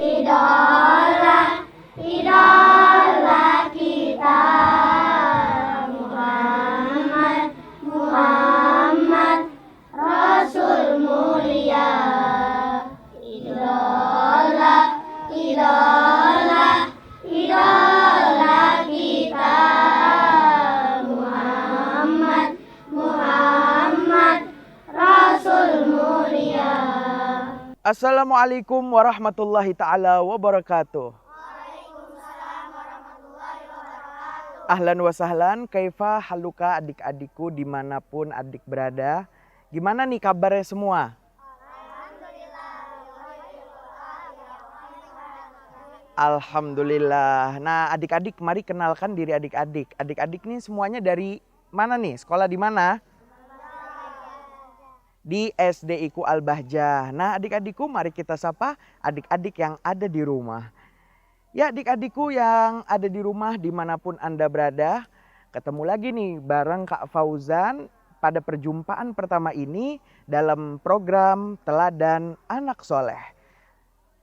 idola, idola kita Muhammad, Muhammad Rasul mulia. Idola, idola, idola kita Muhammad, Muhammad Rasul mulia. Assalamualaikum warahmatullahi ta'ala wabarakatuh. Ahlan wa sahlan, kaifa haluka adik-adikku dimanapun adik berada. Gimana nih kabarnya semua? Alhamdulillah. Nah adik-adik mari kenalkan diri adik-adik. Adik-adik nih semuanya dari mana nih? Sekolah di mana? Di SDIku Al-Bahjah. Nah adik-adikku mari kita sapa adik-adik yang ada di rumah. Ya adik-adikku yang ada di rumah dimanapun Anda berada. Ketemu lagi nih bareng Kak Fauzan pada perjumpaan pertama ini dalam program Teladan Anak Soleh.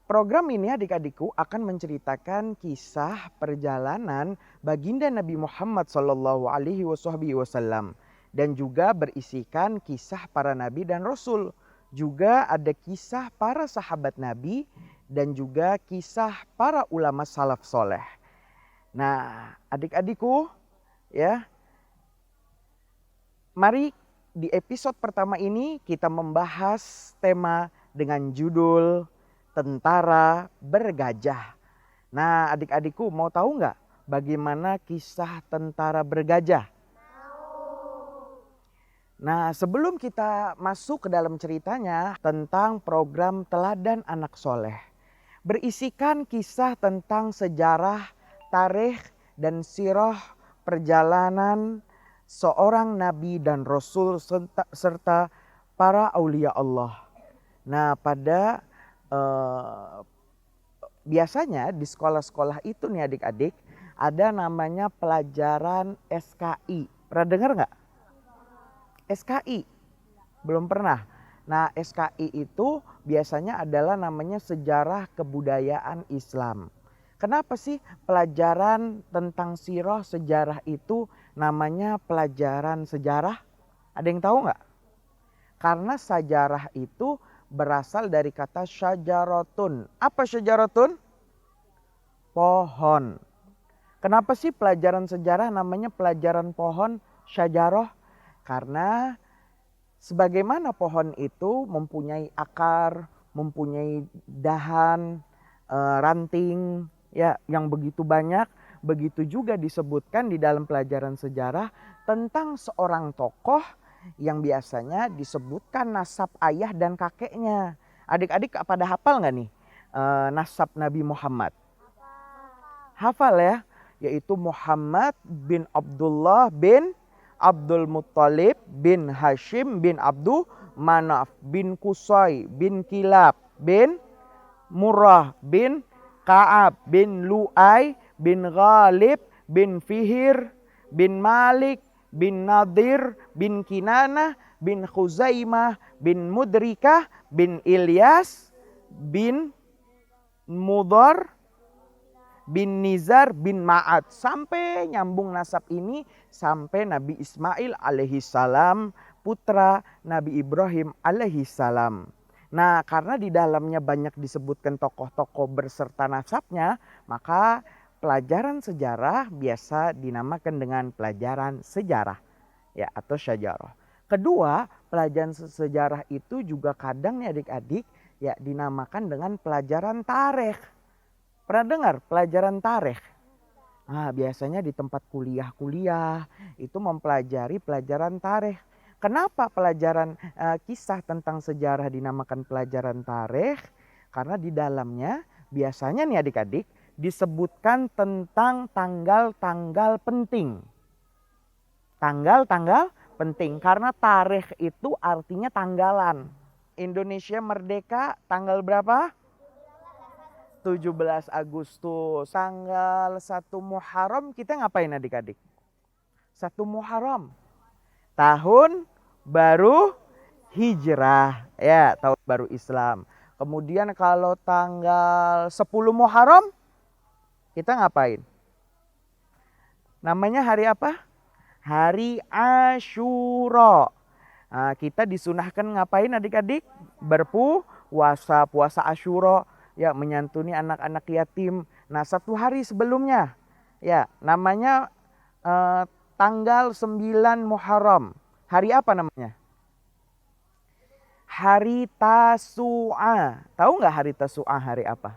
Program ini adik-adikku akan menceritakan kisah perjalanan baginda Nabi Muhammad SAW. Dan juga berisikan kisah para nabi dan rasul. Juga ada kisah para sahabat nabi dan juga kisah para ulama salaf soleh. Nah adik-adikku ya, mari di episode pertama ini kita membahas tema dengan judul Tentara Bergajah. Nah adik-adikku mau tahu nggak bagaimana kisah tentara bergajah? Nah sebelum kita masuk ke dalam ceritanya tentang program Teladan Anak Soleh. Berisikan kisah tentang sejarah, tarikh dan sirah perjalanan seorang nabi dan rasul serta para aulia Allah. Nah pada biasanya di sekolah-sekolah itu nih adik-adik ada namanya pelajaran SKI. Pernah dengar nggak? SKI? Belum pernah. Nah SKI itu biasanya adalah namanya sejarah kebudayaan Islam. Kenapa sih pelajaran tentang sirah sejarah itu namanya pelajaran sejarah? Ada yang tahu nggak? Karena sejarah itu berasal dari kata syajaratun. Apa syajaratun? Pohon. Kenapa sih pelajaran sejarah namanya pelajaran pohon syajarah? Karena sebagaimana pohon itu mempunyai akar, mempunyai dahan, ranting ya yang begitu banyak, begitu juga disebutkan di dalam pelajaran sejarah tentang seorang tokoh yang biasanya disebutkan nasab ayah dan kakeknya. Adik-adik pada hafal nggak nih nasab Nabi Muhammad? Hafal ya, yaitu Muhammad bin Abdullah bin Abdul Muttalib bin Hashim bin Abdul Manaf bin Qusay bin Kilab bin Murrah bin Ka'ab bin Lu'ay bin Ghalib bin Fihir bin Malik bin Nadir bin Kinanah bin Khuzaimah bin Mudrikah bin Ilyas bin Mudhar bin Nizar bin Ma'ad. Sampai nyambung nasab ini sampai Nabi Ismail alaihissalam, putra Nabi Ibrahim alaihissalam. Nah karena di dalamnya banyak disebutkan tokoh-tokoh berserta nasabnya, maka pelajaran sejarah biasa dinamakan dengan pelajaran sejarah ya atau syajarah. Kedua, pelajaran sejarah itu juga kadang nih adik-adik ya dinamakan dengan pelajaran tarikh. Pernah dengar pelajaran tarikh? Nah, biasanya di tempat kuliah-kuliah itu mempelajari pelajaran tarikh. Kenapa pelajaran kisah tentang sejarah dinamakan pelajaran tarikh? Karena di dalamnya biasanya nih adik-adik disebutkan tentang tanggal-tanggal penting. Tanggal-tanggal penting karena tarikh itu artinya tanggalan. Indonesia merdeka tanggal berapa? 17 Agustus, tanggal 1 Muharram kita ngapain adik-adik? 1 Muharram, tahun baru hijrah, ya tahun baru Islam. Kemudian kalau tanggal 10 Muharram kita ngapain? Namanya hari apa? Hari Asyura. Nah, kita disunahkan ngapain adik-adik? Berpuasa, puasa Asyura, ya, menyantuni anak-anak yatim. Nah, 1 hari sebelumnya, ya, namanya tanggal 9 Muharram. Hari apa namanya? Hari Tasu'a. Tahu nggak hari Tasu'a hari apa?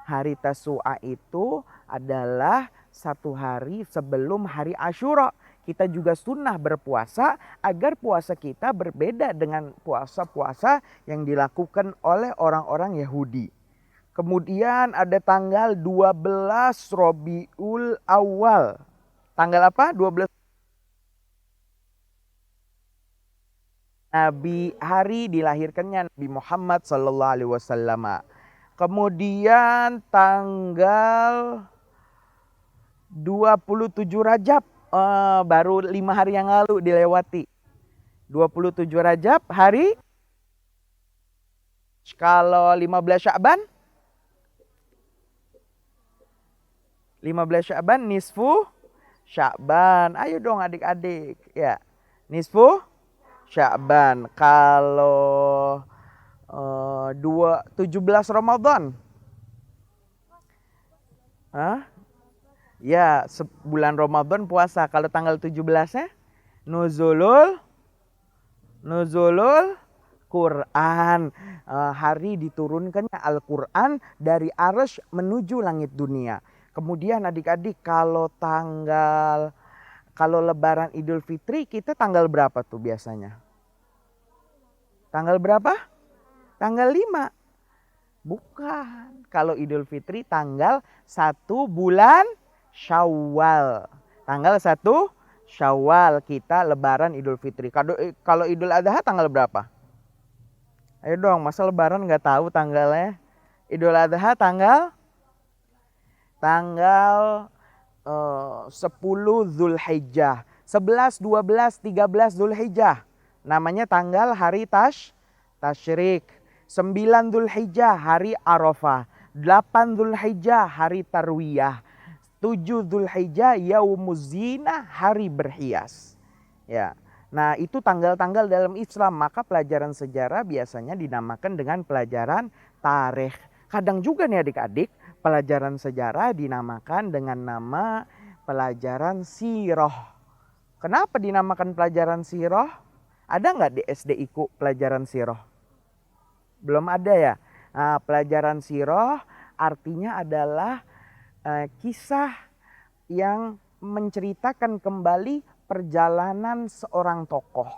Hari Tasu'a itu adalah 1 hari sebelum hari Asyura. Kita juga sunnah berpuasa agar puasa kita berbeda dengan puasa-puasa yang dilakukan oleh orang-orang Yahudi. Kemudian ada tanggal 12 Rabiul Awal. Tanggal apa? 12 hari dilahirkannya Nabi Muhammad SAW. Kemudian tanggal 27 Rajab, baru 5 hari yang lalu dilewati. 27 Rajab hari, kalau 15 Sya'ban, 15 Sya'ban nisfu Sya'ban. Ayo dong adik-adik, ya. Nisfu Sya'ban. Kalau 17 Ramadan. Hah? Ya, bulan Ramadan puasa. Kalau tanggal 17-nya Nuzulul Quran. Hari diturunkannya Al-Quran dari Arsy menuju langit dunia. Kemudian adik-adik kalau Lebaran Idul Fitri kita tanggal berapa tuh biasanya? Tanggal berapa? Tanggal 5. Bukan. Kalau Idul Fitri tanggal 1 bulan Syawal. Tanggal 1 Syawal kita Lebaran Idul Fitri. Kalau Idul Adha tanggal berapa? Ayo dong, masa Lebaran nggak tahu tanggalnya? Idul Adha tanggal 10 Zulhijjah. 11, 12, 13 Zulhijjah. Namanya tanggal hari Tasyrik. 9 Zulhijjah hari Arafah. 8 Zulhijjah hari Tarwiyah. 7 Zulhijjah Yaumuz Zinah, hari berhias. Ya. Nah, itu tanggal-tanggal dalam Islam. Maka pelajaran sejarah biasanya dinamakan dengan pelajaran tarikh. Kadang juga nih adik-adik, pelajaran sejarah dinamakan dengan nama pelajaran sirah. Kenapa dinamakan pelajaran sirah? Ada nggak di SDIku pelajaran sirah? Belum ada ya? Nah, pelajaran sirah artinya adalah kisah yang menceritakan kembali perjalanan seorang tokoh.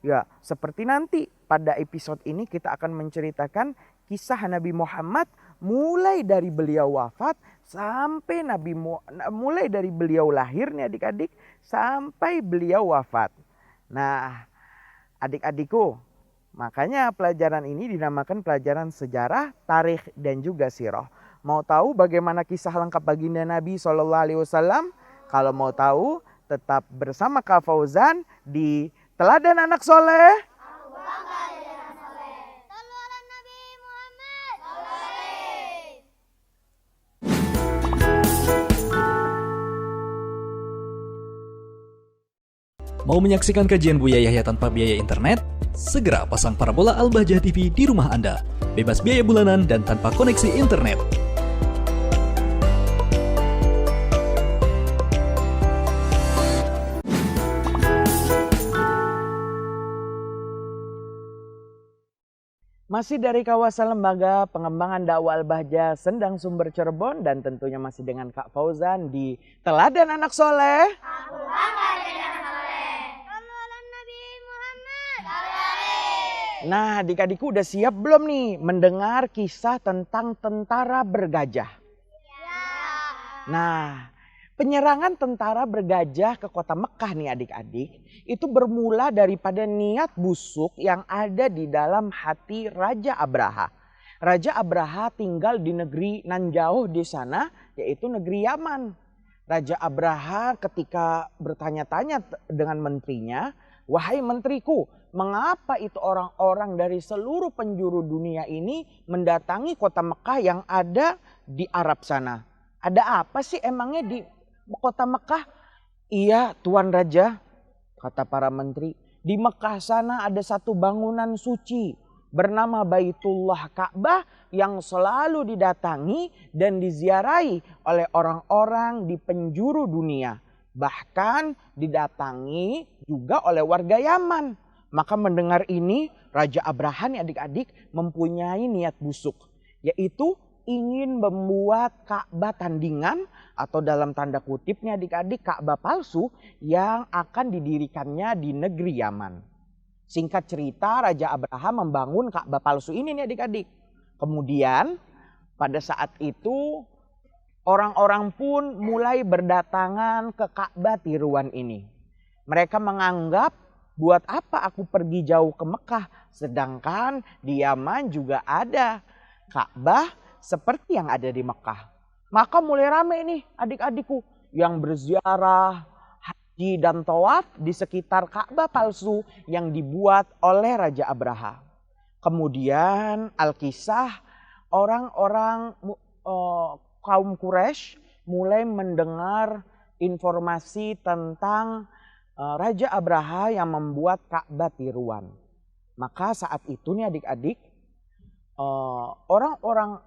Ya, seperti nanti pada episode ini kita akan menceritakan kisah Nabi Muhammad mulai dari beliau wafat sampai mulai dari beliau lahir nih adik-adik sampai beliau wafat. Nah, adik-adikku, makanya pelajaran ini dinamakan pelajaran sejarah, tarikh dan juga sirah. Mau tahu bagaimana kisah lengkap baginda Nabi SAW? Kalau mau tahu, tetap bersama Kak Fauzan di Teladan Anak Soleh. Mau menyaksikan kajian Buya Yahya tanpa biaya internet? Segera pasang parabola Al-Bahjah TV di rumah Anda. Bebas biaya bulanan dan tanpa koneksi internet. Masih dari kawasan Lembaga Pengembangan Dakwah Al-Bahjah Sendang Sumber Cirebon dan tentunya masih dengan Kak Fauzan di Teladan Anak Soleh. Nah, adik-adikku udah siap belum nih mendengar kisah tentang tentara bergajah? Nah, penyerangan tentara bergajah ke kota Mekah nih adik-adik, itu bermula daripada niat busuk yang ada di dalam hati Raja Abraha. Raja Abraha tinggal di negeri nan jauh di sana, yaitu negeri Yaman. Raja Abraha ketika bertanya-tanya dengan menterinya, "Wahai menteriku, mengapa itu orang-orang dari seluruh penjuru dunia ini mendatangi kota Mekah yang ada di Arab sana. Ada apa sih emangnya di kota Mekah? Iya Tuan Raja, kata para menteri. Di Mekah sana ada satu bangunan suci bernama Baitullah Ka'bah yang selalu didatangi dan diziarahi oleh orang-orang di penjuru dunia. Bahkan didatangi juga oleh warga Yaman. Maka mendengar ini Raja Abraha nih adik-adik mempunyai niat busuk. Yaitu ingin membuat Ka'bah tandingan atau dalam tanda kutip nih adik-adik Ka'bah palsu yang akan didirikannya di negeri Yaman. Singkat cerita Raja Abraha membangun Ka'bah palsu ini nih adik-adik. Kemudian pada saat itu orang-orang pun mulai berdatangan ke Ka'bah tiruan ini. Mereka menganggap buat apa aku pergi jauh ke Mekah sedangkan di Yaman juga ada Ka'bah seperti yang ada di Mekah. Maka mulai rame nih adik-adikku yang berziarah, haji dan tawaf di sekitar Ka'bah palsu yang dibuat oleh Raja Abraha. Kemudian Alkisah orang-orang kaum Quraisy mulai mendengar informasi tentang Raja Abraha yang membuat Ka'bah tiruan. Maka saat itu nih adik-adik orang-orang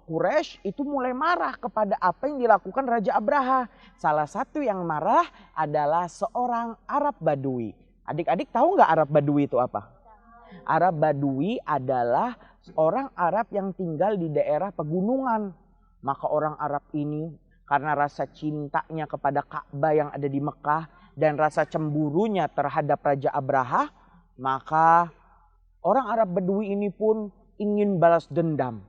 Quraisy itu mulai marah kepada apa yang dilakukan Raja Abraha. Salah satu yang marah adalah seorang Arab Badui. Adik-adik tahu nggak Arab Badui itu apa? Arab Badui adalah orang Arab yang tinggal di daerah pegunungan. Maka orang Arab ini karena rasa cintanya kepada Ka'bah yang ada di Mekah dan rasa cemburunya terhadap Raja Abraha, maka orang Arab Badui ini pun ingin balas dendam.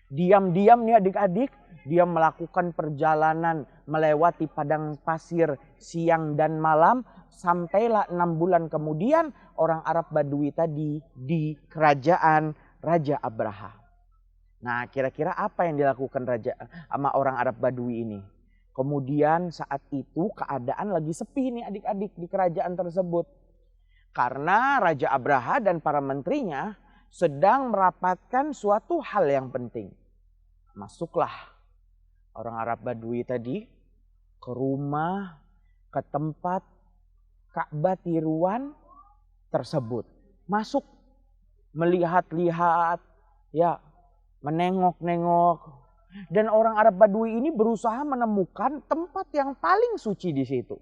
Diam-diam nih adik-adik, dia melakukan perjalanan melewati padang pasir siang dan malam. Sampailah 6 bulan kemudian orang Arab Badui tadi di kerajaan Raja Abraha. Nah kira-kira apa yang dilakukan Raja sama orang Arab Badui ini? Kemudian saat itu keadaan lagi sepi nih adik-adik di kerajaan tersebut. Karena Raja Abraha dan para menterinya sedang merapatkan suatu hal yang penting. Masuklah orang Arab Badui tadi ke rumah, ke tempat Ka'bah tiruan tersebut. Masuk, melihat-lihat, ya, menengok-nengok. Dan orang Arab Badui ini berusaha menemukan tempat yang paling suci di situ.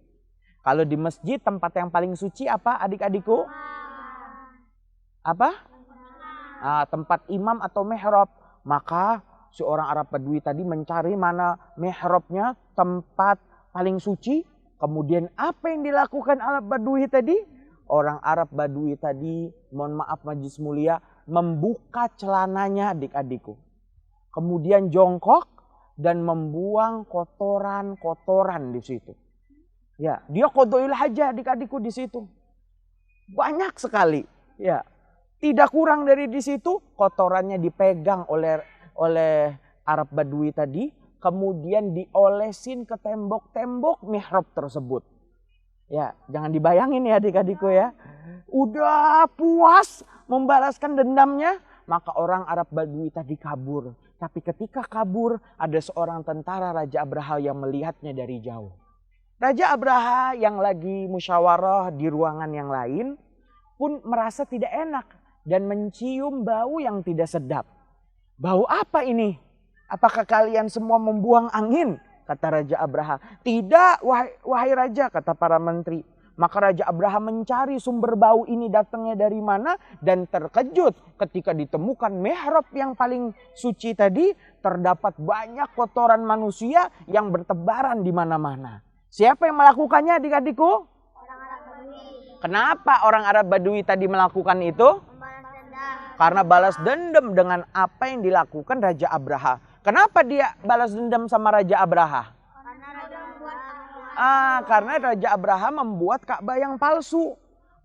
Kalau di masjid tempat yang paling suci apa adik-adikku? Apa? Tempat imam atau mihrab. Maka si orang Arab Badui tadi mencari mana mihrabnya, tempat paling suci. Kemudian apa yang dilakukan Arab Badui tadi? Orang Arab Badui tadi, mohon maaf majelis mulia, membuka celananya adik-adikku. Kemudian jongkok dan membuang kotoran-kotoran di situ. Ya, dia qadha'ul hajah adik-adikku di situ. Banyak sekali. Ya, tidak kurang dari di situ kotorannya dipegang oleh Arab Badui tadi, kemudian diolesin ke tembok-tembok mihrab tersebut. Ya, jangan dibayangin ya adik-adikku ya. Udah puas membalaskan dendamnya, maka orang Arab Badui tadi kabur. Tapi ketika kabur, ada seorang tentara Raja Abraha yang melihatnya dari jauh. Raja Abraha yang lagi musyawarah di ruangan yang lain pun merasa tidak enak dan mencium bau yang tidak sedap. Bau apa ini? Apakah kalian semua membuang angin? Kata Raja Abraha. Tidak wahai Raja, kata para menteri. Maka Raja Abraha mencari sumber bau ini datangnya dari mana. Dan terkejut ketika ditemukan mihrab yang paling suci tadi. Terdapat banyak kotoran manusia yang bertebaran di mana-mana. Siapa yang melakukannya adik-adikku? Orang Arab Badui. Kenapa orang Arab Badui tadi melakukan itu? Membalas dendam. Karena balas dendam dengan apa yang dilakukan Raja Abraha. Kenapa dia balas dendam sama Raja Abraha? Karena Raja membuat Karena Raja Abraha membuat Ka'bah yang palsu.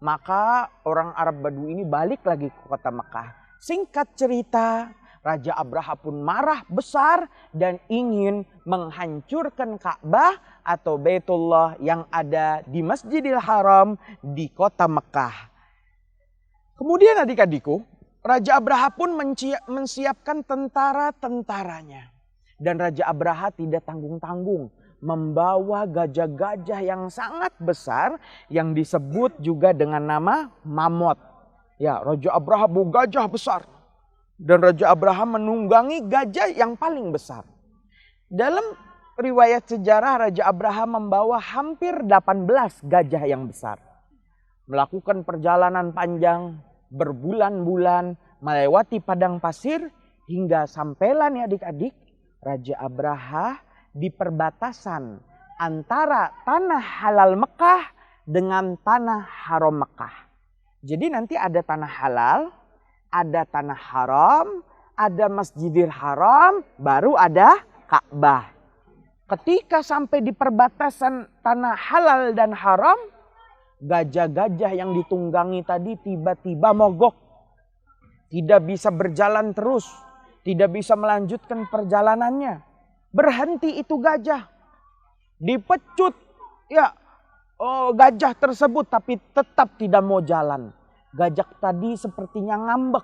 Maka orang Arab Badui ini balik lagi ke kota Mekah. Singkat cerita, Raja Abraha pun marah besar dan ingin menghancurkan Ka'bah atau Baitullah yang ada di Masjidil Haram di kota Mekah. Kemudian adik-adikku, Raja Abraha pun mensiapkan tentara-tentaranya. Dan Raja Abraha tidak tanggung-tanggung membawa gajah-gajah yang sangat besar yang disebut juga dengan nama mamot. Ya, Raja Abraha bawa gajah besar. Dan Raja Abraha menunggangi gajah yang paling besar. Dalam riwayat sejarah Raja Abraha membawa hampir 18 gajah yang besar. Melakukan perjalanan panjang berbulan-bulan melewati padang pasir hingga sampailah nih adik-adik Raja Abraha di perbatasan antara tanah halal Mekah dengan tanah haram Mekah. Jadi nanti ada tanah halal, ada tanah haram, ada Masjidil Haram, baru ada Ka'bah. Ketika sampai di perbatasan tanah halal dan haram, gajah-gajah yang ditunggangi tadi tiba-tiba mogok. Tidak bisa berjalan terus, tidak bisa melanjutkan perjalanannya. Berhenti itu gajah. Dipecut ya gajah tersebut tapi tetap tidak mau jalan. Gajah tadi sepertinya ngambek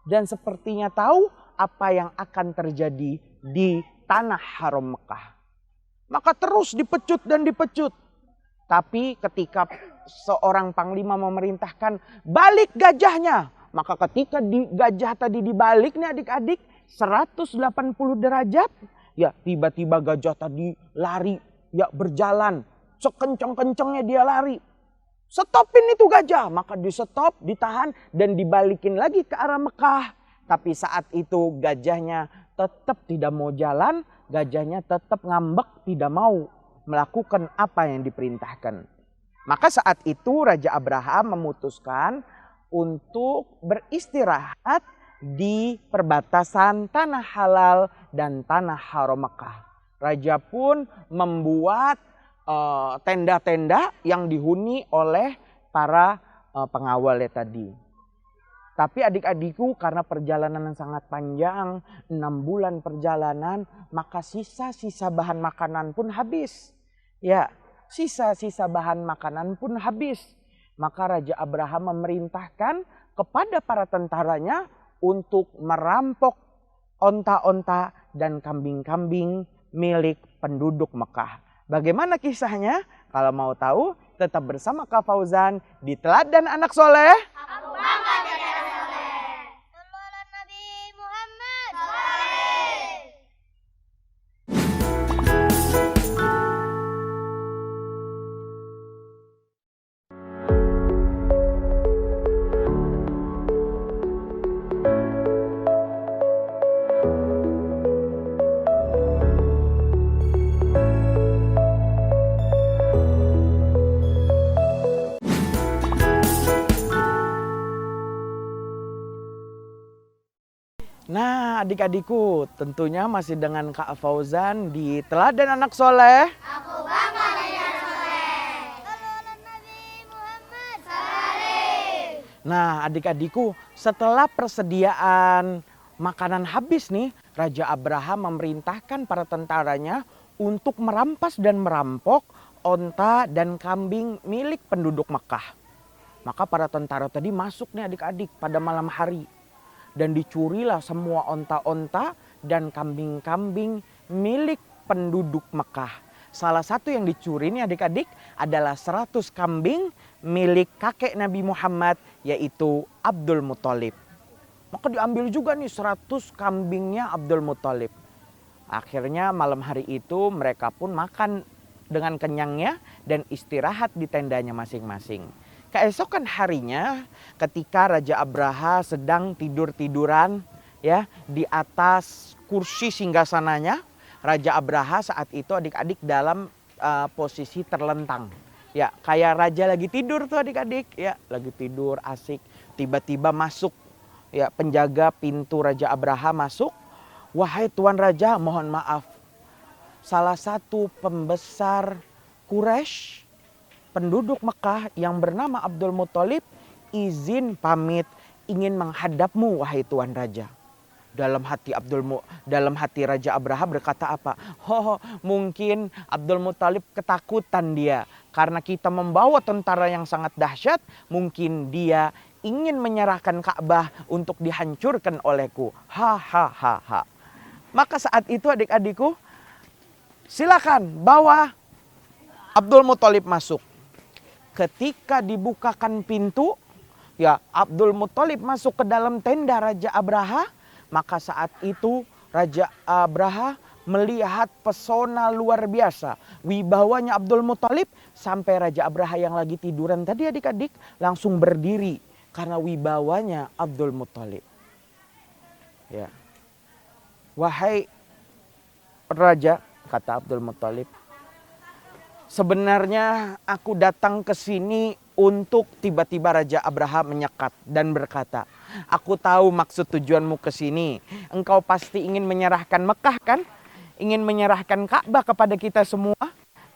dan sepertinya tahu apa yang akan terjadi di tanah haram Mekah. Maka terus dipecut dan dipecut. Tapi ketika seorang panglima memerintahkan balik gajahnya. Maka ketika gajah tadi dibalik nih adik-adik 180 derajat. Ya tiba-tiba gajah tadi lari, ya berjalan. Sekencang-kencangnya dia lari. Stopin itu gajah. Maka di stop, ditahan dan dibalikin lagi ke arah Mekah. Tapi saat itu gajahnya tetap tidak mau jalan. Gajahnya tetap ngambek, tidak mau melakukan apa yang diperintahkan. Maka saat itu Raja Abraham memutuskan untuk beristirahat di perbatasan tanah halal dan tanah haram Mekah. Raja pun membuat tenda-tenda yang dihuni oleh para pengawalnya tadi. Tapi adik-adikku karena perjalanan yang sangat panjang, 6 bulan perjalanan, maka sisa-sisa bahan makanan pun habis. Ya, sisa-sisa bahan makanan pun habis. Maka Raja Abraham memerintahkan kepada para tentaranya untuk merampok onta-onta dan kambing-kambing milik penduduk Mekah. Bagaimana kisahnya? Kalau mau tahu, tetap bersama Kak Fauzan di Teladan Anak Soleh. Aku bangga jadi anak soleh. Sallallahu Nabi Muhammad. Saleh. Nah adik-adikku tentunya masih dengan Kak Fauzan di Teladan Anak Soleh. Aku bangga jadi anak soleh. Sallallahu Nabi Muhammad. Saleh. Nah adik-adikku setelah persediaan makanan habis nih, Raja Abraham memerintahkan para tentaranya untuk merampas dan merampok onta dan kambing milik penduduk Mekah. Maka para tentara tadi masuk nih adik-adik pada malam hari. Dan dicurilah semua onta-onta dan kambing-kambing milik penduduk Mekah. Salah satu yang dicuri nih adik-adik adalah 100 kambing milik kakek Nabi Muhammad yaitu Abdul Muthalib. Maka diambil juga nih 100 kambingnya Abdul Muthalib. Akhirnya malam hari itu mereka pun makan dengan kenyangnya dan istirahat di tendanya masing-masing. Keesokan harinya ketika Raja Abraha sedang tidur-tiduran ya di atas kursi singgasananya, Raja Abraha saat itu adik-adik dalam posisi terlentang. Ya, kayak raja lagi tidur tuh adik-adik, ya, lagi tidur asik. Tiba-tiba masuk ya penjaga pintu Raja Abraha masuk. Wahai Tuan Raja, mohon maaf. Salah satu pembesar Quraisy, penduduk Mekah yang bernama Abdul Muthalib izin pamit ingin menghadapmu wahai Tuan Raja. Dalam hati Raja Abraha berkata apa? Oh, mungkin Abdul Muthalib ketakutan dia karena kita membawa tentara yang sangat dahsyat, mungkin dia ingin menyerahkan Ka'bah untuk dihancurkan olehku. Ha. Maka saat itu adik-adikku, silakan bawa Abdul Muthalib masuk. Ketika dibukakan pintu, ya Abdul Muthalib masuk ke dalam tenda Raja Abraha. Maka saat itu Raja Abraha melihat pesona luar biasa. Wibawanya Abdul Muthalib sampai Raja Abraha yang lagi tiduran tadi adik-adik langsung berdiri. Karena wibawanya Abdul Muthalib. Ya. Wahai Raja, kata Abdul Muthalib, sebenarnya aku datang ke sini untuk tiba-tiba Raja Abraha menyekat dan berkata, aku tahu maksud tujuanmu ke sini. Engkau pasti ingin menyerahkan Mekah kan? Ingin menyerahkan Ka'bah kepada kita semua?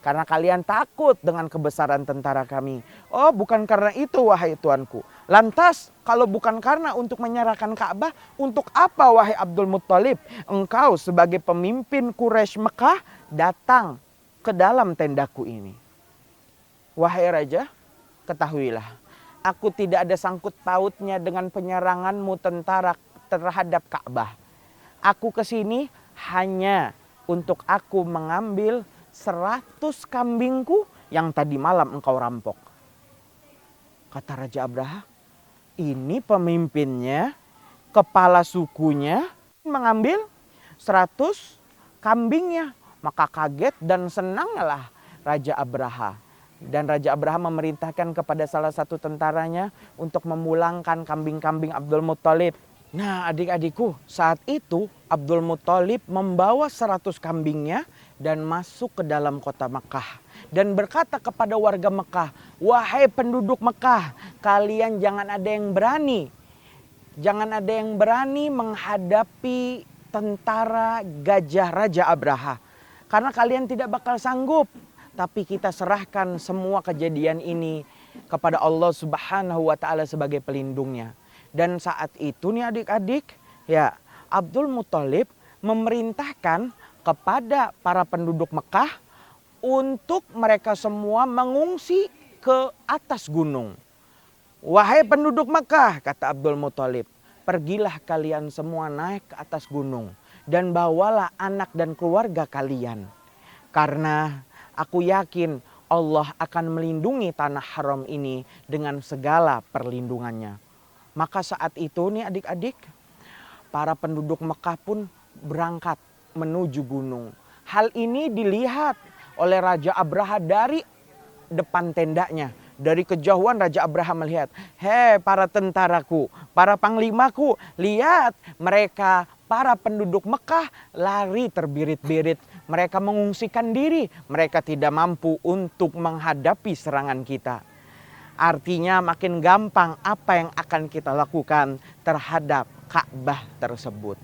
Karena kalian takut dengan kebesaran tentara kami. Oh, bukan karena itu wahai tuanku. Lantas kalau bukan karena untuk menyerahkan Ka'bah, untuk apa wahai Abdul Muthalib? Engkau sebagai pemimpin Quraisy Mekah datang ke dalam tendaku ini. Wahai Raja, ketahuilah, aku tidak ada sangkut pautnya dengan penyeranganmu tentara terhadap Ka'bah. Aku ke sini hanya untuk aku mengambil 100 kambingku yang tadi malam engkau rampok. Kata Raja Abraha, ini pemimpinnya, kepala sukunya mengambil 100 kambingnya. Maka kaget dan senanglah Raja Abraha. Dan Raja Abraha memerintahkan kepada salah satu tentaranya untuk memulangkan kambing-kambing Abdul Muthalib. Nah adik-adikku, saat itu Abdul Muthalib membawa 100 kambingnya dan masuk ke dalam kota Mekah. Dan berkata kepada warga Mekah, wahai penduduk Mekah, kalian jangan ada yang berani. Jangan ada yang berani menghadapi tentara gajah Raja Abraha. Karena kalian tidak bakal sanggup. Tapi kita serahkan semua kejadian ini kepada Allah Subhanahu wa Ta'ala sebagai pelindungnya. Dan saat itu nih adik-adik, ya Abdul Muthalib memerintahkan kepada para penduduk Mekah untuk mereka semua mengungsi ke atas gunung. Wahai penduduk Mekah, kata Abdul Muthalib, pergilah kalian semua naik ke atas gunung dan bawalah anak dan keluarga kalian. Karena aku yakin Allah akan melindungi tanah haram ini dengan segala perlindungannya. Maka saat itu nih adik-adik, para penduduk Mekah pun berangkat menuju gunung. Hal ini dilihat oleh Raja Abraha dari depan tendanya. Dari kejauhan Raja Abraha melihat, hei para tentaraku, para panglimaku, lihat mereka para penduduk Mekah lari terbirit-birit. Mereka mengungsikan diri, mereka tidak mampu untuk menghadapi serangan kita. Artinya makin gampang apa yang akan kita lakukan terhadap Ka'bah tersebut.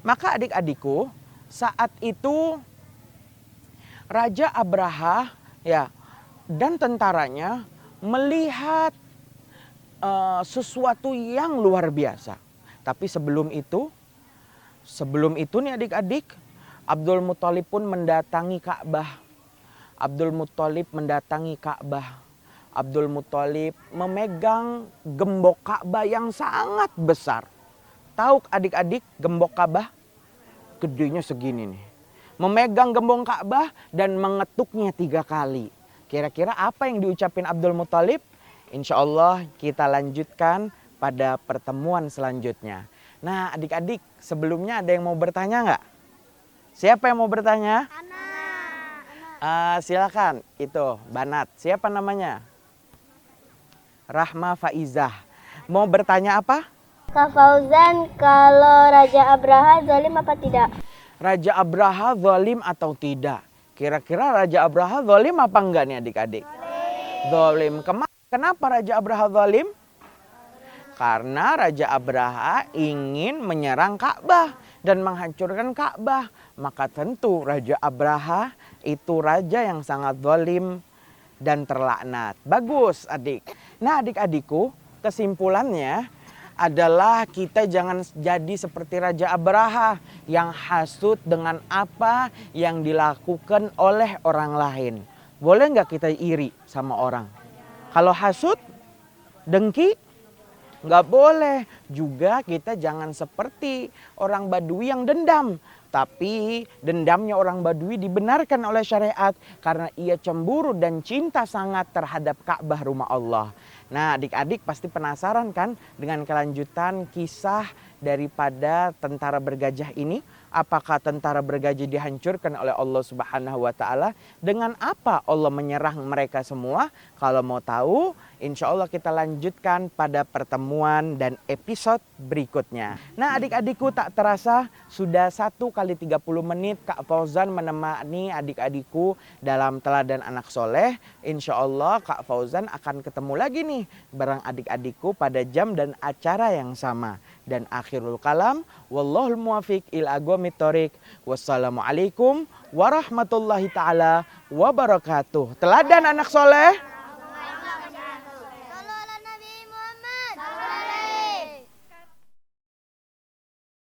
Maka adik-adikku, saat itu Raja Abraha ya dan tentaranya melihat sesuatu yang luar biasa. Tapi sebelum itu nih adik-adik, Abdul Muthalib pun mendatangi Ka'bah. Abdul Muthalib mendatangi Ka'bah. Abdul Muthalib memegang gembok Ka'bah yang sangat besar. Tahu adik-adik gembok Ka'bah? Gedenya segini nih. Memegang gembok Ka'bah dan mengetuknya 3 kali. Kira-kira apa yang diucapin Abdul Muthalib? Insya Allah kita lanjutkan pada pertemuan selanjutnya. Nah adik-adik, sebelumnya ada yang mau bertanya nggak? Siapa yang mau bertanya? Silakan, itu Banat. Siapa namanya? Rahma Faizah. Mau bertanya apa? Kak Fauzan, kalau Raja Abraha zalim apa tidak? Raja Abraha zalim atau tidak? Kira-kira Raja Abraha zalim apa enggak nih adik-adik? Zalim. Kenapa Raja Abraha zalim? Karena Raja Abraha ingin menyerang Ka'bah dan menghancurkan Ka'bah. Maka tentu Raja Abraha itu raja yang sangat zalim dan terlaknat. Bagus adik. Nah adik-adikku, kesimpulannya adalah kita jangan jadi seperti Raja Abraha yang hasut dengan apa yang dilakukan oleh orang lain. Boleh nggak kita iri sama orang? Kalau hasut, dengki, Nggak boleh. Juga kita jangan seperti orang Badui yang dendam. Tapi dendamnya orang Badui dibenarkan oleh syariat karena ia cemburu dan cinta sangat terhadap Ka'bah rumah Allah. Nah, adik-adik pasti penasaran kan dengan kelanjutan kisah daripada tentara bergajah ini? Apakah tentara bergajah dihancurkan oleh Allah Subhanahu wa taala? Dengan apa Allah menyerang mereka semua? Kalau mau tahu, insya Allah kita lanjutkan pada pertemuan dan episode berikutnya. Nah, adik-adikku, tak terasa sudah 1 kali 30 menit Kak Fauzan menemani adik-adikku dalam Teladan Anak Soleh. Insya Allah Kak Fauzan akan ketemu lagi nih bareng adik-adikku pada jam dan acara yang sama. Dan akhirul kalam, wallahul muwafiq ila aqwamit thoriq. Wassalamualaikum warahmatullahi taala wabarakatuh. Teladan Anak Soleh.